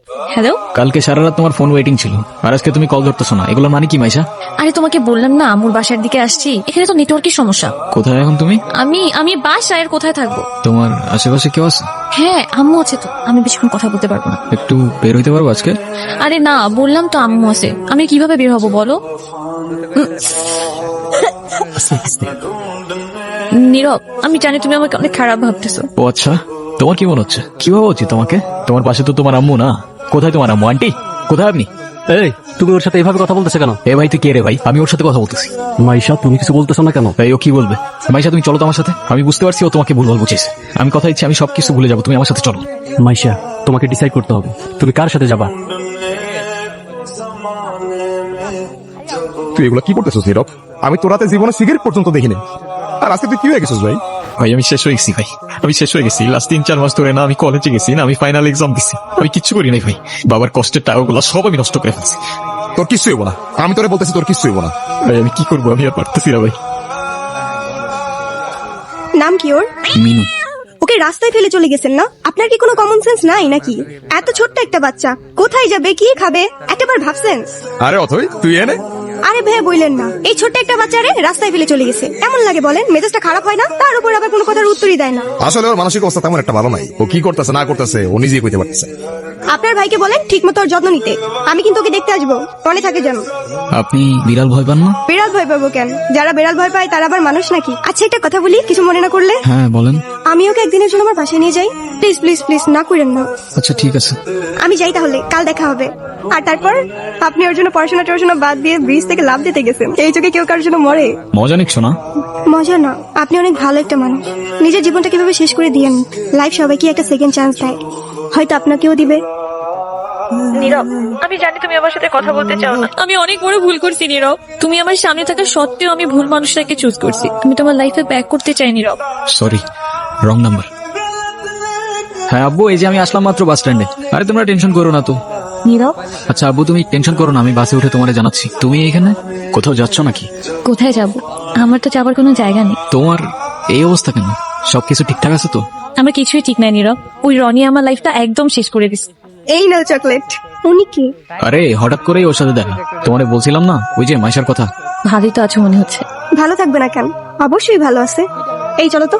Hello. কালকে সারা রাত তোমার ফোন ওয়েটিং ছিল, আর আজকে তুমি কল ধরতেছো না, এগুলোর মানে কি মাইশা? আরে তোমাকে বললাম না আমুর বাসার দিকে আসছি, এখানে তো নেটওয়ার্কের সমস্যা। কোথায় এখন তুমি? আমি বাসায়, আর কোথায় থাকবো? তোমার আশেপাশে কেউ আছে? হ্যাঁ আম্মু আছে তো, আমি বেশিক্ষণ কথা বলতে পারবো না। একটু বের হইতে পারবো আজকে? আরে না, বললাম তো আম্মু আছে, আমি কিভাবে বের হবো বলো? নীরব, আমি জানি তুমি আমাকে অনেক খারাপ ভাবতেছো। ও আচ্ছা, তোমার কি মনে হচ্ছে? কি ভাবা উচিত তোমাকে? তোমার পাশে তো তোমার আম্মু না। কোথায় তোমার আম্মু? আন্টি কোথায় আপনি? এই, তুমি ওর সাথে এইভাবে কথা বলতেছে কেন? এ ভাই তুই কে রে ভাই? আমি ওর সাথে কথা বলতেছি। মাইশা, তুমি কিছু বলতেছো না কেন? ভাই ও কি বলবে? মাইশা তুমি চলো তো আমার সাথে। আমি বুঝতে পারছি ও তোমাকে ভুলভাল বুঝেছে। আমি কথা দিচ্ছি আমি সবকিছু ভুলে যাবো, তুমি আমার সাথে চলো। মাইশা, তোমাকে ডিসাইড করতে হবে তুমি কার সাথে যাবা। তুই এগুলো কি করতেছিস নীরব? আমি তোর রাতে জীবনে সিগারেট পর্যন্ত দেখিনি, আর আজকে তুই কি হয়ে গেছিস ভাই? ভাই আমি শেষ হয়ে গেছি ভাই, আমি শেষ হয়ে গেছি। লাস্ট 3-4 মাস ধরে না আমি কলেজে গেছি, না আমি ফাইনাল এক্সাম দিচ্ছি, আমি কিচ্ছু করি নাই ভাই। বাবার কষ্টের টাকাগুলো সব আমি নষ্ট করে ফেলছি। তোর কিচ্ছু হইব না, আমি তোরে বলতেছি তোর কিচ্ছু হইব না। ভাই আমি কি করবো, আমি আর পারতেছি না ভাই। নাম কি ওর? মিনু। ওকে রাস্তায় ফেলে চলে গেছেন না? আপনার কি কোনো কমন সেন্স নাই নাকি? এত ছোট্ট একটা বাচ্চা কোথায় যাবে, কি খাবে, একটাবার ভাবছেন? আরে অথই তুই এনে আরে ভাই বললেন না, এই ছোট্ট একটা বাচ্চারে রাস্তায় ফেলে চলে গেছে, কেমন লাগে বলেন? মেজাজটা খারাপ হয় না? তার উপর আবার কোনো কথার উত্তরই দেয় না। আসলে ওর মানসিক অবস্থা তেমন একটা ভালো নাই। ও কি করতেছে না করতেছে ও নিজেই কইতে পারতেছে। আপনার ভাইকে বলেন ঠিক মতো ওর যত্ন নিতে। আমি কিন্তু ওকে দেখতে আসবো, মনে থাকে যেন। আপনি বিড়াল ভয় পান না? বিড়াল ভয় পাবো কেন? যারা বিড়াল ভয় পায় তারা আবার মানুষ নাকি? আচ্ছা একটা কথা বলি, কিছু মনে না করলে। হ্যাঁ বলেন। আমি ওকে একদিনের জন্য আমার বাসায় নিয়ে যাই, প্লিজ প্লিজ প্লিজ, না করেন না। আচ্ছা ঠিক আছে। আমি যাই তাহলে, কাল দেখা হবে। আর তারপর আপনি ওর জন্য পড়াশোনা বাদ দিয়ে ব্রিজ থেকে লাফ দিতে গেছেন, এই চোখে কেউ কারোর জন্য মরে? মজা নিচ্ছ না? মজা না, আপনি অনেক ভালো একটা মানুষ। নিজের জীবনটা কিভাবে শেষ করে দিয়েন। লাইফ সবাইকে একটা সেকেন্ড চান্স দেয়, হয়তো আপনাকেও দিবে। নীরব, আমি জানি তুমি আমার সাথে কথা বলতে চাও না, আমি অনেক বড় ভুল করছি নীরব। তুমি আমার সামনে থাকা সত্ত্বেও আমি ভুল মানুষটাকে চুজ করছি। আমি তোমার লাইফে ব্যাক করতে চাই নীরব। Sorry, wrong number. হ্যাঁ আব্বু, এই যে আমি আসলাম মাত্র বাস স্ট্যান্ডে। আরে তোমরা টেনশন করো না তো। নীরব, আচ্ছা আব্বু তুমি টেনশন করো না, আমি বাসে উঠে তোমারে জানাচ্ছি। তুমি এখানে কোথাও যাচ্ছ নাকি? কোথায় যাব? আমার তো যাবার কোনো জায়গা নেই। তোমার এই অবস্থা কেন? সবকিছু ঠিকঠাক আছে তো? আমার কিছুই ঠিক নাই নীরব, ওই রনি আমার লাইফটা একদম শেষ করে দিচ্ছে। এই নাও চকলেট। উনি কি? আরে হঠাৎ করেই ওর সাথে দেখা। তোমারে বলছিলাম না ওই যে মাইশার কথা। ভালোই তো আছো মনে হচ্ছে। ভালো থাকবে না কেন? অবশ্যই ভালো আছে। এই চলো তো।